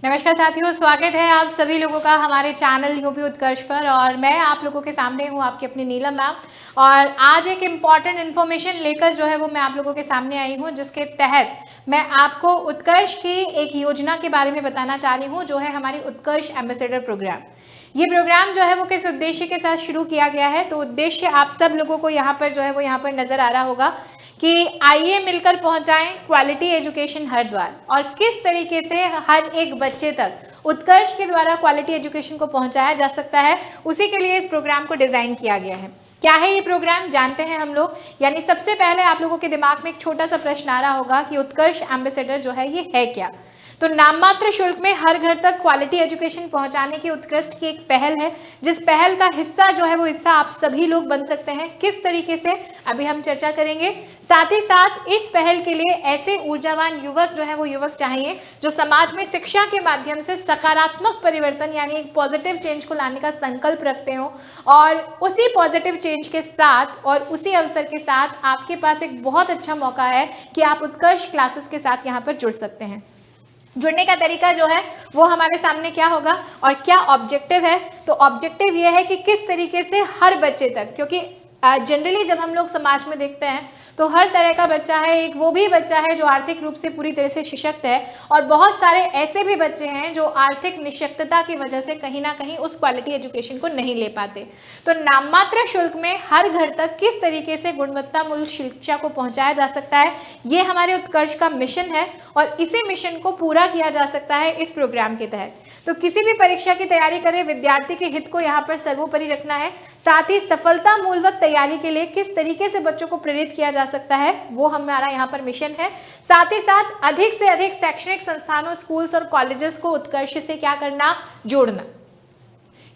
नमस्कार साथियों, स्वागत है आप सभी लोगों का हमारे चैनल यूपी उत्कर्ष पर। और मैं आप लोगों के सामने हूँ आपकी अपनी नीलम मैम। और आज एक इम्पॉर्टेंट इन्फॉर्मेशन लेकर जो है वो मैं आप लोगों के सामने आई हूँ, जिसके तहत मैं आपको उत्कर्ष की एक योजना के बारे में बताना चाह रही हूँ, जो है हमारी उत्कर्ष एम्बेसडर प्रोग्राम। ये प्रोग्राम जो है वो किस उद्देश्य के साथ शुरू किया गया है, तो उद्देश्य आप सब लोगों को यहाँ पर जो है वो यहाँ पर नजर आ रहा होगा कि आइए मिलकर पहुंचाएं क्वालिटी एजुकेशन हर द्वार। और किस तरीके से हर एक बच्चे तक उत्कर्ष के द्वारा क्वालिटी एजुकेशन को पहुंचाया जा सकता है, उसी के लिए इस प्रोग्राम को डिजाइन किया गया है। क्या है ये प्रोग्राम, जानते हैं हम लोग। यानी सबसे पहले आप लोगों के दिमाग में एक छोटा सा प्रश्न आ रहा होगा कि उत्कर्ष एम्बेसडर जो है ये है क्या। तो नाममात्र शुल्क में हर घर तक क्वालिटी एजुकेशन पहुंचाने की उत्कृष्ट की एक पहल है, जिस पहल का हिस्सा जो है वो हिस्सा आप सभी लोग बन सकते हैं। किस तरीके से, अभी हम चर्चा करेंगे। साथ ही साथ इस पहल के लिए ऐसे ऊर्जावान युवक जो है वो युवक चाहिए जो समाज में शिक्षा के माध्यम से सकारात्मक परिवर्तन यानी एक पॉजिटिव चेंज को लाने का संकल्प रखते हो। और उसी पॉजिटिव चेंज के साथ और उसी अवसर के साथ आपके पास एक बहुत अच्छा मौका है कि आप उत्कर्ष क्लासेस के साथ यहाँ पर जुड़ सकते हैं। जुड़ने का तरीका जो है वो हमारे सामने क्या होगा और क्या ऑब्जेक्टिव है। तो ऑब्जेक्टिव ये है कि किस तरीके से हर बच्चे तक, क्योंकि जनरली जब हम लोग समाज में देखते हैं तो हर तरह का बच्चा है, एक वो भी बच्चा है जो आर्थिक रूप से पूरी तरह से सशक्त है, और बहुत सारे ऐसे भी बच्चे हैं जो आर्थिक निशक्तता की वजह से कहीं ना कहीं उस क्वालिटी एजुकेशन को नहीं ले पाते। तो नाममात्र शुल्क में हर घर तक किस तरीके से गुणवत्तापूर्ण शिक्षा को पहुंचाया जा सकता है, ये हमारे उत्कर्ष का मिशन है। और इसी मिशन को पूरा किया जा सकता है इस प्रोग्राम के तहत। तो किसी भी परीक्षा की तैयारी करें, विद्यार्थी के हित को यहाँ पर सर्वोपरि रखना है। साथ ही सफलता मूलक तैयारी के लिए किस तरीके से बच्चों को प्रेरित किया जा सकता है, वो हमारा यहाँ पर मिशन है। साथ ही साथ अधिक से अधिक शैक्षणिक संस्थानों, स्कूल्स और कॉलेजेस को उत्कर्ष से क्या करना, जोड़ना।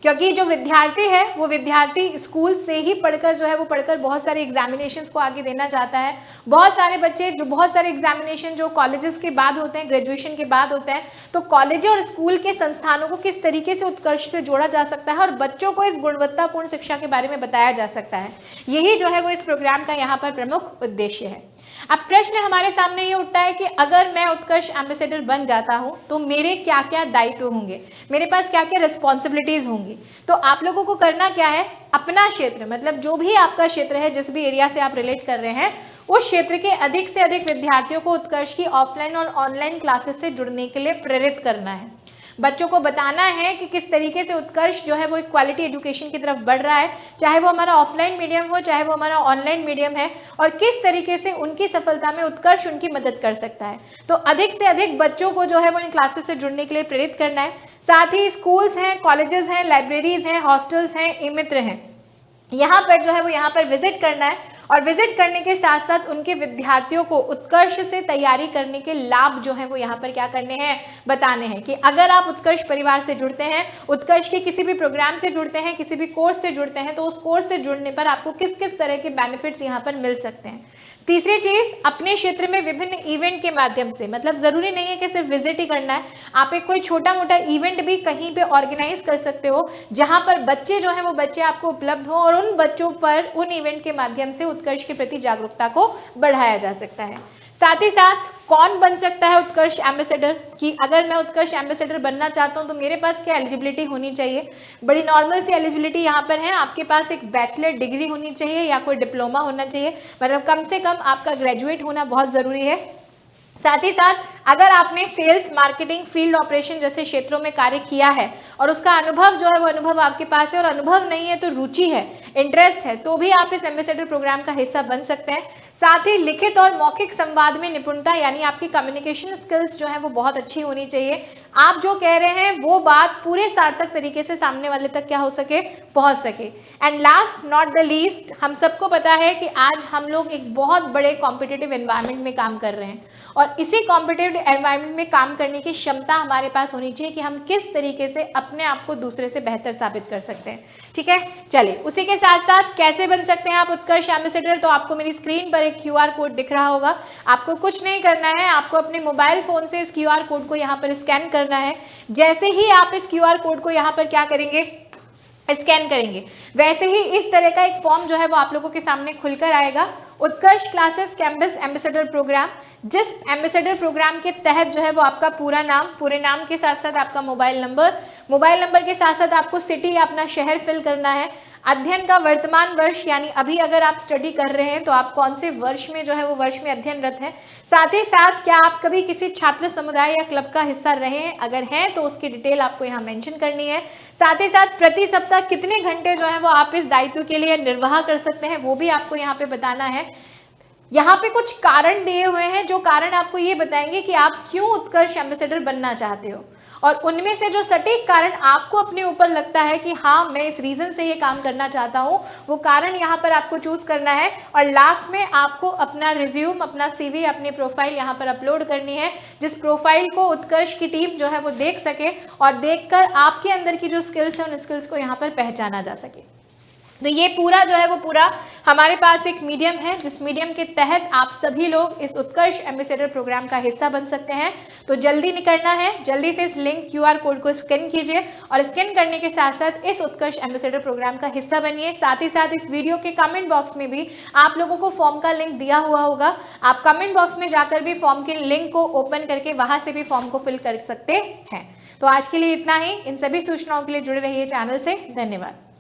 क्योंकि जो विद्यार्थी है वो विद्यार्थी स्कूल से ही पढ़कर जो है वो पढ़कर बहुत सारे एग्जामिनेशंस को आगे देना चाहता है। बहुत सारे बच्चे जो बहुत सारे एग्जामिनेशन जो कॉलेजेस के बाद होते हैं, ग्रेजुएशन के बाद होते हैं, तो कॉलेज और स्कूल के संस्थानों को किस तरीके से उत्कर्ष से जोड़ा जा सकता है और बच्चों को इस गुणवत्तापूर्ण शिक्षा के बारे में बताया जा सकता है। यही जो है वो इस प्रोग्राम का यहाँ पर प्रमुख उद्देश्य है। अब प्रश्न हमारे सामने ये उठता है कि अगर मैं उत्कर्ष एम्बेसडर बन जाता हूं तो मेरे क्या क्या दायित्व होंगे, मेरे पास क्या क्या रिस्पॉन्सिबिलिटीज होंगी। तो आप लोगों को करना क्या है, अपना क्षेत्र, मतलब जो भी आपका क्षेत्र है, जिस भी एरिया से आप रिलेट कर रहे हैं, उस क्षेत्र के अधिक से अधिक विद्यार्थियों को उत्कर्ष की ऑफलाइन और ऑनलाइन क्लासेस से जुड़ने के लिए प्रेरित करना है। बच्चों को बताना है कि किस तरीके से उत्कर्ष जो है वो एक क्वालिटी एजुकेशन की तरफ बढ़ रहा है, चाहे वो हमारा ऑफलाइन मीडियम हो, चाहे वो हमारा ऑनलाइन मीडियम है, और किस तरीके से उनकी सफलता में उत्कर्ष उनकी मदद कर सकता है। तो अधिक से अधिक बच्चों को जो है वो इन क्लासेस से जुड़ने के लिए प्रेरित करना है। साथ ही स्कूल्स हैं, कॉलेजेस हैं, लाइब्रेरीज हैं, हॉस्टल्स हैं, ई मित्र हैं, यहाँ पर जो है वो यहाँ पर विजिट करना है। और विजिट करने के साथ साथ उनके विद्यार्थियों को उत्कर्ष से तैयारी करने के लाभ जो है वो यहाँ पर क्या करने हैं, बताने हैं कि अगर आप उत्कर्ष परिवार से जुड़ते हैं, उत्कर्ष के किसी भी प्रोग्राम से जुड़ते हैं, किसी भी कोर्स से जुड़ते हैं, तो उस कोर्स से जुड़ने पर आपको किस किस तरह के बेनिफिट्स यहाँ पर मिल सकते हैं। तीसरी चीज, अपने क्षेत्र में विभिन्न इवेंट के माध्यम से, मतलब जरूरी नहीं है कि सिर्फ विजिट ही करना है, आप एक कोई छोटा मोटा इवेंट भी कहीं पे ऑर्गेनाइज कर सकते हो, जहां पर बच्चे जो है वो बच्चे आपको उपलब्ध हो और उन बच्चों पर उन इवेंट के माध्यम से उत्कर्ष के प्रति जागरूकता को बढ़ाया जा सकता है। साथ ही साथ कौन बन सकता है उत्कर्ष एम्बेसडर, कि अगर मैं उत्कर्ष एम्बेसडर बनना चाहता हूं तो मेरे पास क्या एलिजिबिलिटी होनी चाहिए। बड़ी नॉर्मल सी एलिजिबिलिटी यहाँ पर है, आपके पास एक बैचलर डिग्री होनी चाहिए या कोई डिप्लोमा होना चाहिए, मतलब कम से कम आपका ग्रेजुएट होना बहुत जरूरी है। साथ ही साथ अगर आपने सेल्स, मार्केटिंग, फील्ड ऑपरेशन जैसे क्षेत्रों में कार्य किया है और उसका अनुभव जो है वो अनुभव आपके पास है, और अनुभव नहीं है तो रुचि है, इंटरेस्ट है, तो भी आप इस एम्बेसडर प्रोग्राम का हिस्सा बन सकते हैं। साथ ही लिखित और मौखिक संवाद में निपुणता, यानी आपकी कम्युनिकेशन स्किल्स जो है वो बहुत अच्छी होनी चाहिए। आप जो कह रहे हैं वो बात पूरे सार्थक तरीके से सामने वाले तक क्या हो सके, पहुंच सके। And last not the least, हम सबको पता है कि आज हम लोग एक बहुत बड़े कॉम्पिटिटिव एनवायरनमेंट में काम कर रहे हैं, और इसी कॉम्पिटिटिव एनवायरनमेंट में काम करने की क्षमता हमारे पास होनी चाहिए कि हम किस तरीके से अपने आप को दूसरे से बेहतर साबित कर सकते हैं। ठीक है, चलिए उसी के साथ साथ कैसे बन सकते हैं आप उत्कर्ष एम्बेसडर। तो आपको मेरी स्क्रीन पर एक QR कोड दिख रहा होगा, आपको कुछ नहीं करना है, आपको अपने मोबाइल फोन से इस QR कोड को यहाँ पर स्कैन करना है। जैसे ही आप इस QR कोड को यहाँ पर क्या करेंगे, स्कैन करेंगे, वैसे ही इस तरह का एक फॉर्म जो है वो आप लोगों के सामने खुलकर आएगा। उत्कर्ष क्लासेस कैंपस एम्बेसडर प्रोग्राम, जिस एम्बेसडर प्रोग्राम के तहत जो है वो आपका पूरा नाम, पूरे नाम के साथ साथ आपका मोबाइल नंबर के साथ साथ आपको सिटी या अपना शहर फिल करना है। अध्ययन का वर्तमान वर्ष, यानी अभी अगर आप स्टडी कर रहे हैं तो आप कौन से वर्ष में जो है वो वर्ष में अध्ययनरत हैं। साथ ही साथ क्या आप कभी किसी छात्र समुदाय या क्लब का हिस्सा रहे हैं, अगर हैं तो उसकी डिटेल आपको यहाँ मेंशन करनी है। साथ ही साथ प्रति सप्ताह कितने घंटे जो है वो आप इस दायित्व के लिए निर्वाह कर सकते हैं, वो भी आपको यहाँ पे बताना है। यहाँ पे कुछ कारण दिए हुए हैं, जो कारण आपको ये बताएंगे कि आप क्यों उत्कर्ष एम्बेसडर बनना चाहते हो, और उनमें से जो सटीक कारण आपको अपने ऊपर लगता है कि हाँ मैं इस रीजन से ये काम करना चाहता हूँ, वो कारण यहाँ पर आपको चूज करना है। और लास्ट में आपको अपना रिज्यूम, अपना CV, अपनी प्रोफाइल यहाँ पर अपलोड करनी है, जिस प्रोफाइल को उत्कर्ष की टीम जो है वो देख सके और देखकर आपके अंदर की जो स्किल्स है उन स्किल्स को यहाँ पर पहचाना जा सके। तो ये पूरा जो है वो पूरा हमारे पास एक मीडियम है, जिस मीडियम के तहत आप सभी लोग इस उत्कर्ष एम्बेसडर प्रोग्राम का हिस्सा बन सकते हैं। तो जल्दी निकलना है, जल्दी से इस लिंक QR कोड को स्कैन कीजिए और स्कैन करने के साथ साथ इस उत्कर्ष एम्बेसडर प्रोग्राम का हिस्सा बनिए। साथ ही साथ इस वीडियो के कमेंट बॉक्स में भी आप लोगों को फॉर्म का लिंक दिया हुआ होगा, आप कमेंट बॉक्स में जाकर भी फॉर्म के लिंक को ओपन करके वहां से भी फॉर्म को फिल कर सकते हैं। तो आज के लिए इतना ही। इन सभी सूचनाओं के लिए जुड़े रहिए चैनल से। धन्यवाद।